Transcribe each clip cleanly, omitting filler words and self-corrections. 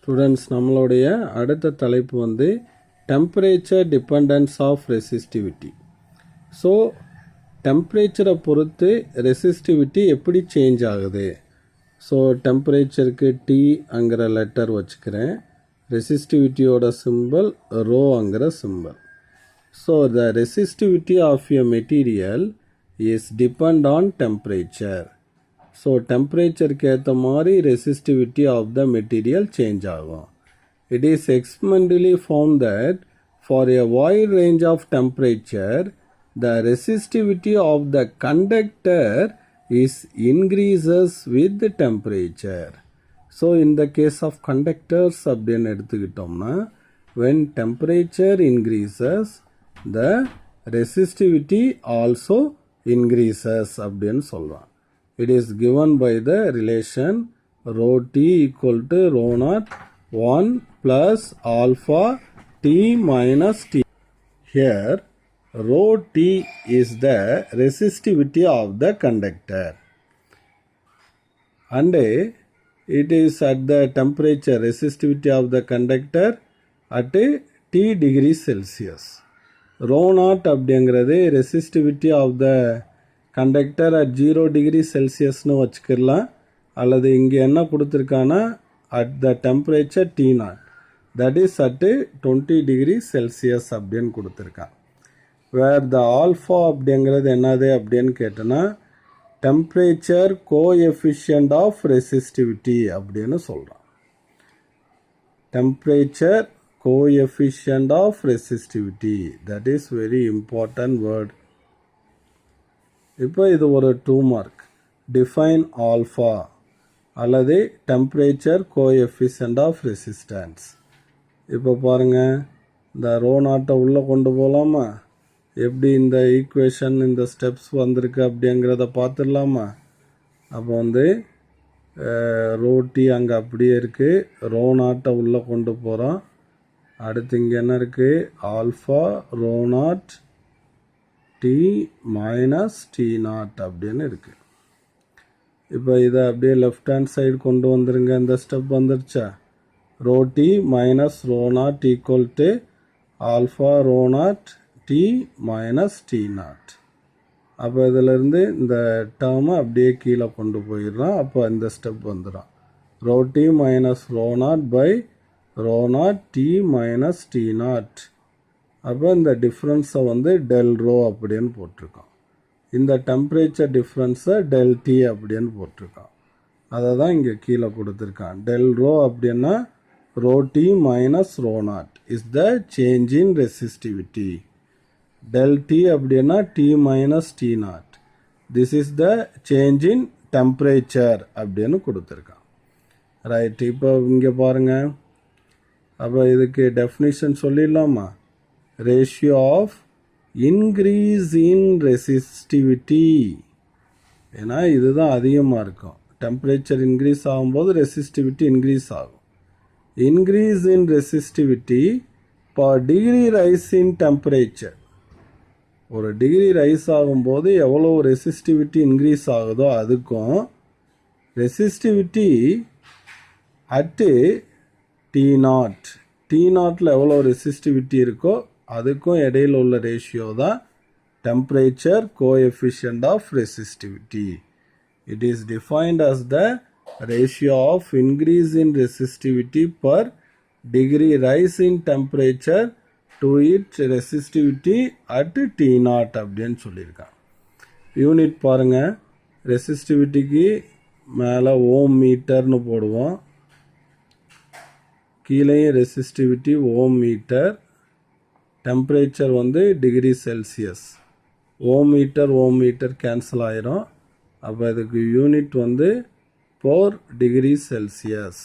Students, நம்மளுடைய அடுத்த தலைப்பு வந்து temperature dependence of resistivity. So டெம்பரேச்சரை பொறுத்து ரெசிஸ்டிவிட்டி எப்படி சேஞ்ச் ஆகுது. ஸோ டெம்பரேச்சருக்கு Tங்கிற லெட்டர் வச்சுக்கிறேன், ரெசிஸ்டிவிட்டியோட சிம்பிள் ரோங்கிற symbol. So the resistivity of a material is depend on temperature. So டெம்பரேச்சருக்கு ஏற்ற மாதிரி resistivity of the material change ஆகும். It is experimentally found that for a wide range of temperature, the resistivity of the conductor is increases with the temperature. So in the case of conductors அப்படின்னு எடுத்துக்கிட்டோம்னா, when temperature increases, the resistivity also increases அப்படின்னு சொல்லுவாங்க. It is given by the relation rho T equal to rho naught 1 plus alpha T minus T. Here rho T is the resistivity of the conductor and it is at the temperature resistivity of the conductor at T degree Celsius. Rho naught அப்படிங்கிறது resistivity of the conductor at 0 degree Celsius னு வச்சுக்கலாம், அல்லது இங்கே என்ன கொடுத்துருக்கானா at the temperature T0, that is at 20 degree Celsius அப்படின்னு கொடுத்துருக்கான். where the alpha அப்படிங்கிறது என்னது அப்படின்னு கேட்டோன்னா temperature coefficient of resistivity அப்படின்னு சொல்கிறான். temperature coefficient of resistivity, that is very important word. இப்போ இது ஒரு 2 மார்க். டிஃபைன் ஆல்ஃபா அல்லது டெம்பரேச்சர் கோஎஃபிஷியன்ட் ஆஃப் ரெசிஸ்டன்ஸ். இப்போ பாருங்கள், இந்த ரோ நாட்டை உள்ளே கொண்டு போகலாமா, எப்படி இந்த ஈக்குவேஷன் இந்த ஸ்டெப்ஸ் வந்திருக்கு அப்படிங்கிறத பார்த்துடலாமா. அப்போ வந்து ரோ டி அங்கே அப்படியே இருக்குது, ரோ நாட்டை உள்ளே கொண்டு போகிறோம். அடுத்து இங்கே என்ன இருக்குது, alpha rho naught T minus T0 அப்படின்னு இருக்குது. இப்போ இதை அப்படியே லெஃப்ட் ஹேண்ட் சைடு கொண்டு வந்துருங்க. இந்த ஸ்டெப் வந்துருச்சா, rho T minus rho naught equal to alpha rho naught T minus T0. அப்போ இதிலேருந்து இந்த டேர்மை அப்படியே கீழே கொண்டு போயிடுறோம். அப்போ இந்த ஸ்டெப் வந்துடும், rho T minus rho naught by rho naught T minus T0. அப்போ இந்த டிஃப்ரென்ஸை வந்து டெல் ரோ அப்படின்னு போட்டிருக்கோம். இந்த டெம்பரேச்சர் டிஃப்ரென்ஸை டெல் டி அப்படின்னு போட்டிருக்கோம். அதை தான் இங்கே கீழே கொடுத்துருக்கான். டெல் ரோ அப்படின்னா rho T minus rho naught is the change in resistivity. Del T அப்படின்னா T minus T naught, this is the change in temperature அப்படின்னு கொடுத்துருக்கான். ரைட், இப்போ இங்கே பாருங்கள். அப்போ இதுக்கு டெஃபினிஷன் சொல்லிடலாமா. ratio of increase in resistivity, ஏன்னா இதுதான் அதிகமாக இருக்கும். டெம்பரேச்சர் இன்க்ரீஸ் ஆகும்போது ரெசிஸ்டிவிட்டி இன்க்ரீஸ் ஆகும். Increase in resistivity per degree rise in temperature. ஒரு டிகிரி ரைஸ் ஆகும்போது எவ்வளோ ரெசிஸ்டிவிட்டி இன்க்ரீஸ் ஆகுதோ அதுக்கும் ரெசிஸ்டிவிட்டி அட்டு T0, T0ல எவ்வளோ ரெசிஸ்டிவிட்டி இருக்கோ அதுக்கும் இடையில் உள்ள ரேஷியோ தான் temperature coefficient of resistivity. It is defined as the ratio of increase in resistivity per degree rise in temperature to it resistivity at T0 அப்படின்னு சொல்லியிருக்காங்க. யூனிட் பாருங்கள், ரெசிஸ்டிவிட்டிக்கு மேலே ஓம் மீட்டர்னு போடுவோம், கீழேயும் ரெசிஸ்டிவிட்டி ஓம் மீட்டர், டெம்பரேச்சர் வந்து degree Celsius. Ohm meter cancel ஆயிரும். அப்போ இதுக்கு யூனிட் வந்து 4 degree Celsius.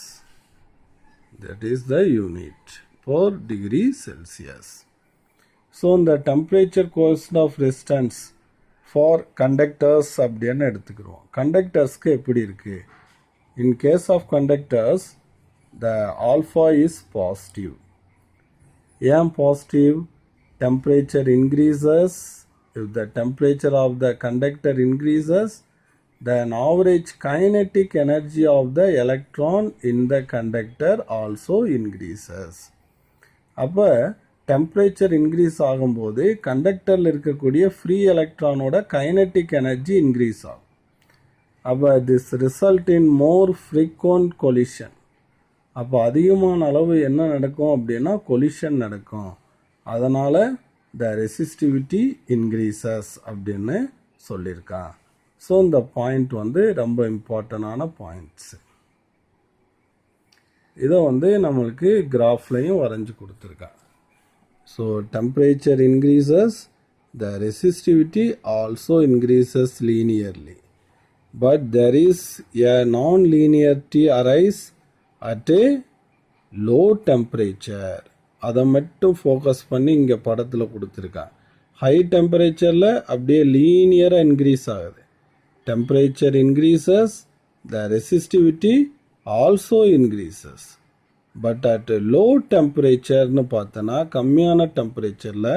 That is the unit 4 degree Celsius. So இந்த temperature coefficient of resistance for conductors அப்படின்னு எடுத்துக்கிறோம். கண்டக்டர்ஸ்க்கு எப்படி இருக்குது, in case of conductors the alpha is positive. ஏன் positive, temperature increases. If the temperature of the conductor increases, then average kinetic energy of the electron in the conductor also increases. அப்போ temperature increase ஆகும்போது கண்டக்டரில் இருக்கக்கூடிய free எலக்ட்ரானோட kinetic energy increase ஆகும். அப்போ this result in more frequent collision. அப்போ அதிகமான அளவு என்ன நடக்கும் அப்படின்னா கொலிஷன் நடக்கும். அதனால் த ரெசிஸ்டிவிட்டி இன்க்ரீசஸ் அப்படின்னு சொல்லியிருக்கான். ஸோ இந்த பாயிண்ட் ரொம்ப இம்பார்ட்டண்டான பாயிண்ட்ஸ். இதை நம்மளுக்கு கிராஃப்லையும் வரைஞ்சி கொடுத்துருக்கான். So temperature increases, the resistivity also increases linearly, but there is a non linearity arise at a low temperature. அதை மட்டும் ஃபோக்கஸ் பண்ணி இங்கே படத்தில் கொடுத்துருக்கான். ஹை டெம்பரேச்சரில் அப்படியே லீனியராக இன்க்ரீஸ் ஆகுது. Temperature increases, the resistivity also increases. But at low டெம்பரேச்சர்னு பார்த்தோன்னா கம்மியான டெம்பரேச்சரில்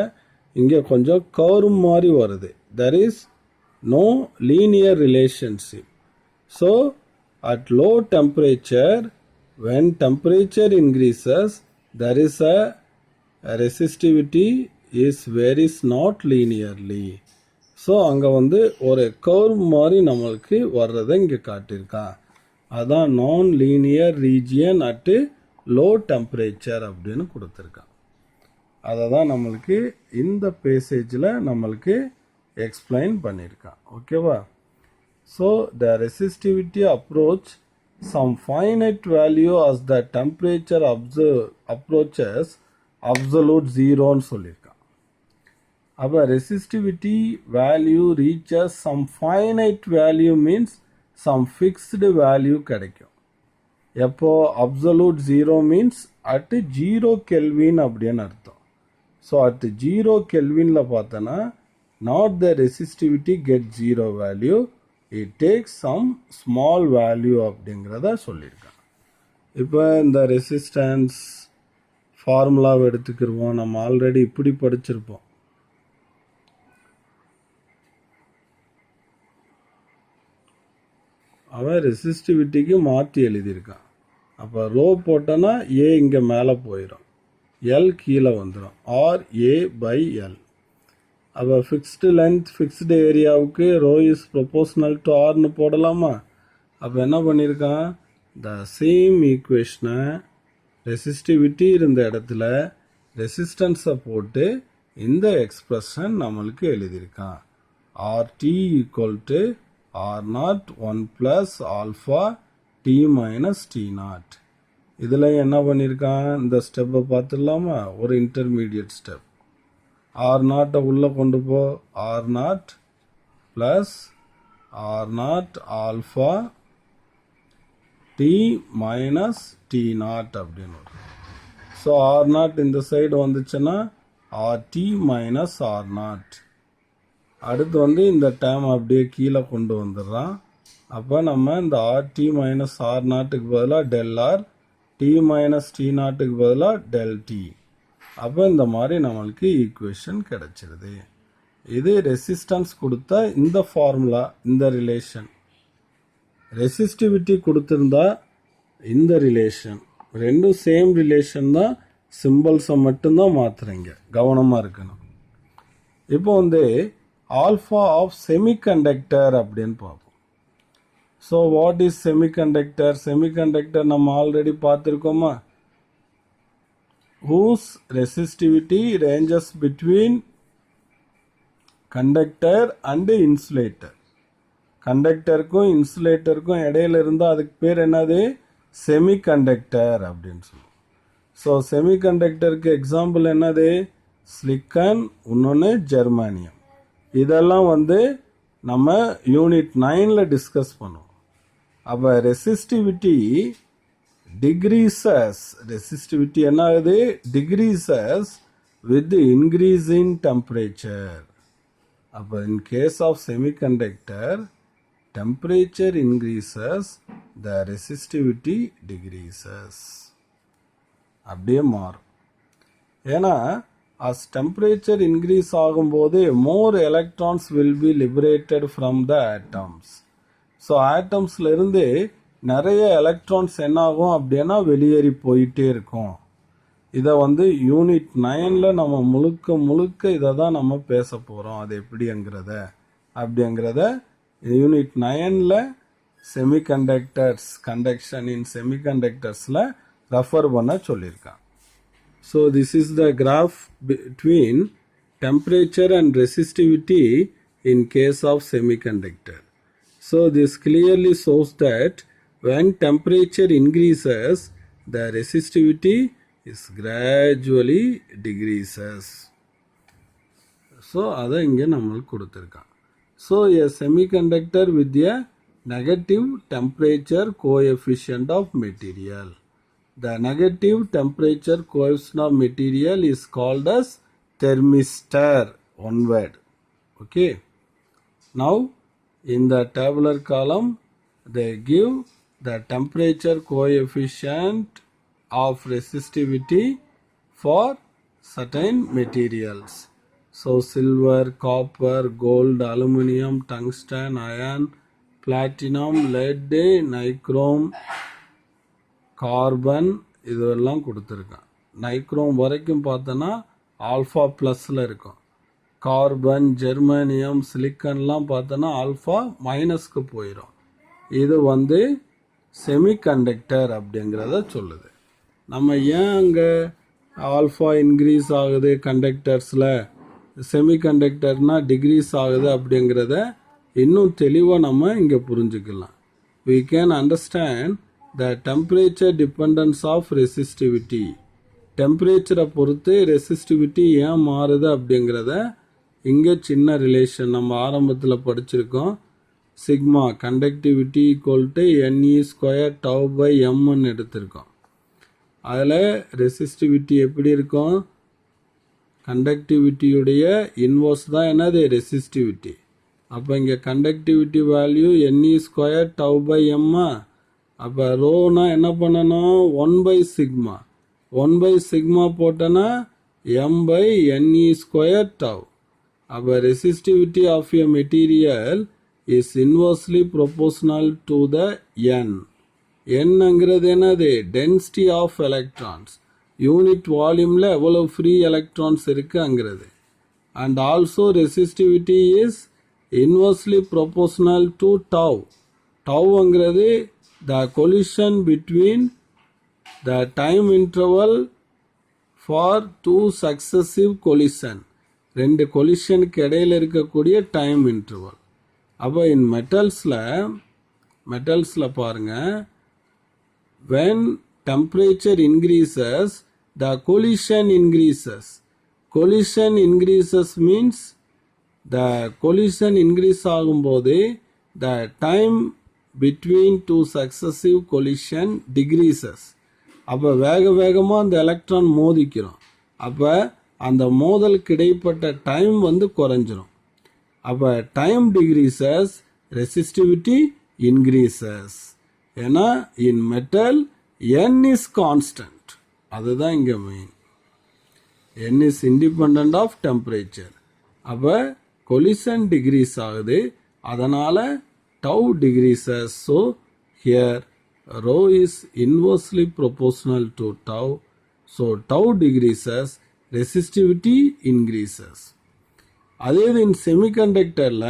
இங்கே கொஞ்சம் கர்வ் மாதிரி வருது. There is no linear relationship. So at low temperature, when temperature increases, there is a resistivity is varies not linearly. So அங்கே ஒரு கர்வ் மாதிரி நம்மளுக்கு வர்றதை இங்கே காட்டியிருக்கான். அதான் நான் linear region at low temperature அப்படின்னு கொடுத்துருக்கான். அதை தான் நம்மளுக்கு இந்த பேசேஜில் நம்மளுக்கு எக்ஸ்பிளைன் பண்ணியிருக்கான். ஓகேவா? So the resistivity approach some finite value as the temperature approaches absolute zero ன்னு சொல்லியிருக்கான். அப்போ resistivity value reaches some finite value means some fixed value கிடைக்கும். எப்போ absolute zero means at 0 kelvin அப்படின்னு அர்த்தம். ஸோ அட் 0 கெல்வினில் பார்த்தோன்னா not the resistivity get 0 value, it takes some small value அப்படிங்கிறத சொல்லியிருக்கான். இப்போ இந்த ரெசிஸ்டன்ஸ் ஃபார்முலாவை எடுத்துக்கிடுவோம். நம்ம ஆல்ரெடி இப்படி படிச்சிருப்போம். அவன் ரெசிஸ்டிவிட்டிக்கு மாற்றி எழுதியிருக்கான். அப்போ ரோ போட்டோன்னா ஏ இங்கே மேலே போயிடும், எல் கீழே வந்துடும், ஆர் ஏ பை எல். அப்போ ஃபிக்ஸ்டு லென்த் ஃபிக்ஸ்டு ஏரியாவுக்கு ரோ இஸ் ப்ரொபோஷனல் டு ஆர்னு போடலாமா? அப்போ என்ன பண்ணியிருக்கான், த சேம் ஈக்குவேஷனை ரெசிஸ்டிவிட்டி இருந்த இடத்துல ரெசிஸ்டன்ஸை போட்டு இந்த எக்ஸ்பிரஷன் நம்மளுக்கு எழுதியிருக்கான். RT equal to R naught 1 + alpha T minus T naught. இதில் என்ன பண்ணியிருக்கான், இந்த ஸ்டெப்பை பார்த்துடலாமா? ஒரு இன்டர்மீடியட் ஸ்டெப். ஆர் நாட்டை உள்ளே கொண்டு போ, R naught plus R naught alpha T minus T naught அப்படின்னு. ஸோ ஆர் நாட் இந்த சைடு வந்துச்சுன்னா R T minus R naught. அடுத்து இந்த டேம் அப்படியே கீழே கொண்டு வந்துடுறான். அப்போ நம்ம இந்த ஆர் டி மைனஸ் ஆர் நாட்டுக்கு பதிலாக del R, T minus T நாட்டுக்கு பதிலாக டெல் டி. அப்போ இந்த மாதிரி நம்மளுக்கு ஈக்குவேஷன் கிடைச்சிருது. இது ரெசிஸ்டன்ஸ் கொடுத்தா இந்த ஃபார்முலா, இந்த ரிலேஷன். ரெசிஸ்டிவிட்டி கொடுத்துருந்தா இந்த ரிலேஷன். ரெண்டும் சேம் ரிலேஷன் தான், சிம்பிள்ஸை மட்டும்தான் மாற்றுறீங்க, கவனமாக இருக்கணும். இப்போ ஆல்ஃபா ஆஃப் செமிகண்டக்டர் அப்படின்னு பார்ப்போம். So what is semiconductor? Semiconductor நம்ம ஆல்ரெடி பார்த்துருக்கோமா? whose resistivity ranges between conductor and insulator. கண்டக்டருக்கும் இன்சுலேட்டருக்கும் இடையில இருந்தால் அதுக்கு பேர் என்னது? செமிகண்டக்டர் அப்படின்னு சொல்லுவோம். ஸோ செமிகண்டக்டருக்கு எக்ஸாம்பிள் என்னது? சிலிக்கான், இன்னொன்று ஜெர்மானியம். இதெல்லாம் நம்ம யூனிட் 9ல் டிஸ்கஸ் பண்ணுவோம். அப்போ ரெசிஸ்டிவிட்டி decreases, resistivity என்ன ஆகுது? decreases with the increase in temperature. அப்போ in case of semiconductor, temperature increases, the resistivity decreases. அப்படியே மாறும். ஏன்னா as temperature increase ஆகும்போது more electrons will be liberated from the atoms. So ஆட்டம்ஸ்ல இருந்து நிறைய எலக்ட்ரான்ஸ் என்ன ஆகும் அப்படின்னா வெளியேறி போயிட்டே இருக்கும். இதை வந்து யூனிட் 9ல் நம்ம முழுக்க இதை தான் நம்ம பேச போகிறோம். அது அப்படிங்கிறத யூனிட் 9ல் செமிகண்டக்டர்ஸ் கண்டக்ஷன் இன் செமிகண்டக்டர்ஸில் ரெஃபர் பண்ண சொல்லியிருக்காங்க. So this is the graph between temperature and resistivity in case of semiconductor. So this clearly shows that when temperature increases, the resistivity is gradually decreases. So அதை இங்கே நம்மளுக்கு கொடுத்துருக்கான். So a semiconductor with a negative temperature coefficient of material. The negative temperature coefficient of material is called as thermistor, one word. Okay. Now in the tabular column they give the temperature coefficient of resistivity for certain materials. So silver, copper, gold, aluminum, tungsten, iron, platinum, lead, nichrome, carbon இதெல்லாம் கொடுத்துருக்கான். Nichrome வரைக்கும் பார்த்தோன்னா alpha ப்ளஸில் இருக்கும். Carbon, ஜெர்மானியம், சிலிக்கன்லாம் பார்த்தோன்னா alpha மைனஸ்க்கு போயிடும். இது வந்து செமிகண்டக்டர் அப்படிங்கிறத சொல்லுது. நம்ம ஏன் அங்கே ஆல்ஃபா இன்க்ரீஸ் ஆகுது கண்டக்டர்ஸில், செமிகண்டக்டர்னால் டிக்ரீஸ் ஆகுது அப்படிங்கிறத இன்னும் தெளிவாக நம்ம இங்கே புரிஞ்சுக்கலாம். we can understand the temperature dependence of resistivity. டெம்பரேச்சரை பொறுத்து ரெசிஸ்டிவிட்டி ஏன் மாறுது அப்படிங்கிறத இங்கே சின்ன ரிலேஷன் நம்ம ஆரம்பத்தில் படிச்சிருக்கோம். Sigma conductivity equal to NE² tau by எம்ன்னு எடுத்திருக்கோம். அதில் ரெசிஸ்டிவிட்டி எப்படி இருக்கும்? கண்டக்டிவிட்டியுடைய இன்வர்ஸ் தான் என்னது ரெசிஸ்டிவிட்டி. அப்போ இங்கே conductivity value NE² tau by எம்மா. அப்போ ரோனா என்ன பண்ணணும்? 1/σ 1/σ போட்டோன்னா m/Ne² டவ். அப்போ resistivity of a material is inversely proportional to the n. என்னங்கிறது என்னது? Density of electrons. யூனிட் வால்யூமில் எவ்வளோ ஃப்ரீ எலக்ட்ரான்ஸ் இருக்குங்கிறது. And also resistivity is inversely proportional to tau. டவ்ங்கிறது the collision between the time interval for two successive collision. ரெண்டு கொலிஷனுக்கு இடையில இருக்கக்கூடிய time interval. அப்போ இன் மெட்டல்ஸில் பாருங்க, when temperature increases the collision increases. collision increases means the collision increase ஆகும்போது the time between two successive collision decreases. அப்போ வேகமாக அந்த electron மோதிக்கிறோம். அப்போ அந்த மோதலுக்கு இடைப்பட்ட டைம் வந்து குறைஞ்சிரும். அப்போ டைம் டிக்ரீசஸ், ரெசிஸ்டிவிட்டி இன்க்ரீசஸ். ஏன்னா in metal n is constant. அதுதான் இங்கே main. n is independent of temperature. அப்போ கொலிஷன் டிக்ரீஸ் ஆகுது, அதனால் tau decreases. So here rho is inversely proportional to tau. So tau decreases, resistivity increases. அதே in semiconductorல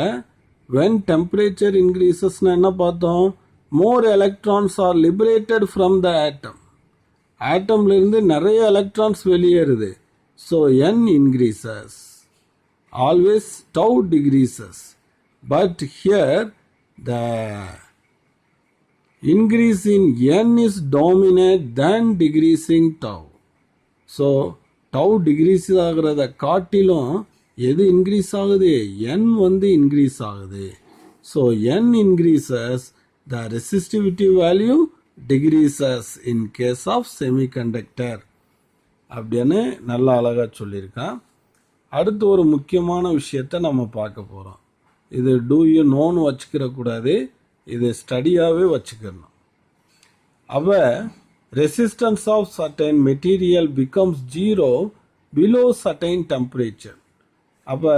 when temperature increases என்ன பார்த்தோம்? more electrons are liberated from the atom. atomல இருந்து நிறைய electrons வெளியேறுது. So n increases. always tau decreases. But here the increase in n is dominant than decreasing tau. So tau decrease ஆகிறத காட்டிலும் எது increase ஆகுது? n வந்து increase ஆகுது. So n increases, the resistivity value decreases in case of semiconductor. அப்படின்னு நல்லா அழகாக சொல்லியிருக்கான். அடுத்து ஒரு முக்கியமான விஷயத்தை நம்ம பார்க்க போகிறோம். இது டூ யூ நோன்னு வச்சுக்கிற கூடாது, இது ஸ்டடியாகவே வச்சுக்கணும். அப்போ resistance of certain material becomes 0 below certain temperature. அப்போ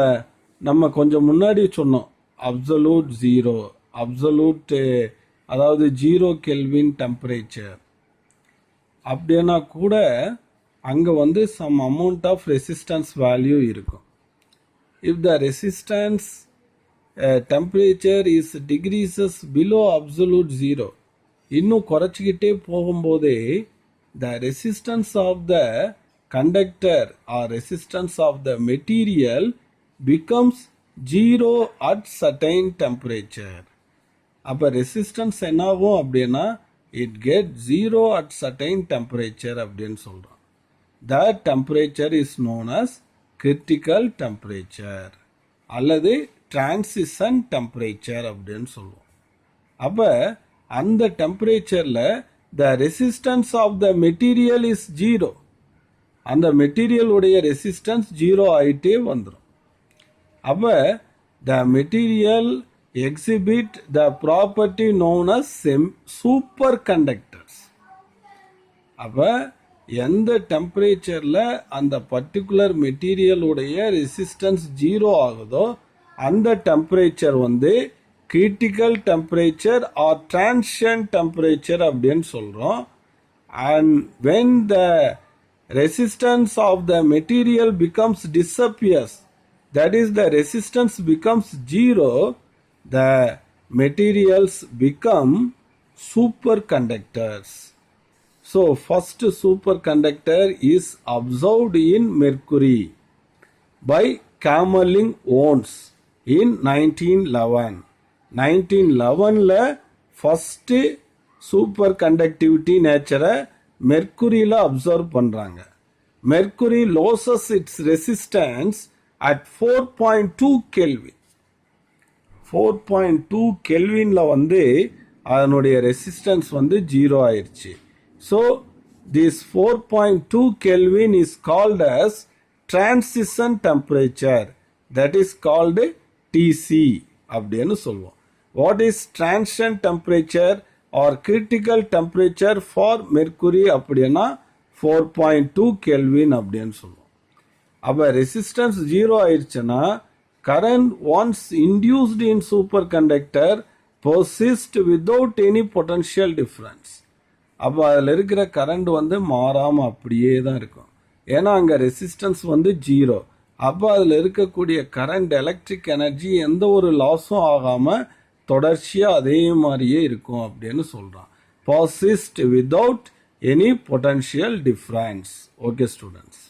நம்ம கொஞ்சம் முன்னாடி சொன்னோம் அப்சல்யூட் 0 அப்சல்யூட் அதாவது 0 கெல்வின் டெம்பரேச்சர் அப்படின்னா கூட அங்கே வந்து some amount of resistance value இருக்கும். If the resistance temperature is decreases below absolute 0, இன்னும் குறைச்சிக்கிட்டே போகும்போதே the resistance of the conductor or resistance of the material becomes 0 at certain temperature. அப்போ resistance என்னாகும் அப்படின்னா it get 0 at certain temperature அப்படின்னு சொல்கிறோம். That temperature is known as critical temperature அல்லது transition temperature அப்படின்னு சொல்லுவோம். அப்போ அந்த டெம்பரேச்சரில் the resistance of the material is 0. அந்த மெட்டீரியல் உடைய ரெசிஸ்டன்ஸ் 0 ஆயிட்டே வந்துடும். அப்போ the material exhibit the property known as superconductors. அப்போ எந்த டெம்பரேச்சரில் அந்த பர்டிகுலர் மெட்டீரியல் உடைய ரெசிஸ்டன்ஸ் 0 ஆகுதோ அந்த டெம்பரேச்சர் வந்து critical temperature or transient temperature அப்படின்னு சொல்கிறோம். And when the resistance of the material becomes disappears, that is the resistance becomes 0, the materials become superconductors. So first superconductor is observed in mercury by Kamerlingh-Onnes in 1911. 1911ல் first super conductivity நேச்சரை மெர்க்குரியில் observe பண்ணுறாங்க. Mercury loses its resistance at 4.2 Kelvin. 4.2 கெல்வினில் வந்து அதனுடைய resistance வந்து 0 ஆயிடுச்சு. So this 4.2 Kelvin is called as transition temperature, that is called TC அப்படின்னு சொல்லுவோம். What is transient temperature or critical temperature for mercury அப்படின்னா 4.2 கெல்வின் அப்படின்னு சொல்லுவோம். அப்போ ரெசிஸ்டன்ஸ் 0 ஆயிடுச்சுன்னா current once induced in superconductor persist without any potential difference. அப்போ அதில் இருக்கிற கரண்ட் வந்து மாறாமல் அப்படியே தான் இருக்கும். ஏன்னா அங்கே ரெசிஸ்டன்ஸ் வந்து 0. அப்போ அதில் இருக்கக்கூடிய கரண்ட் எலக்ட்ரிக் எனர்ஜி எந்த ஒரு லாஸும் ஆகாமல் தொடர்ச்சியாக அதே மாதிரியே இருக்கும் அப்படின்னு சொல்கிறான். persist without any potential difference. Okay students.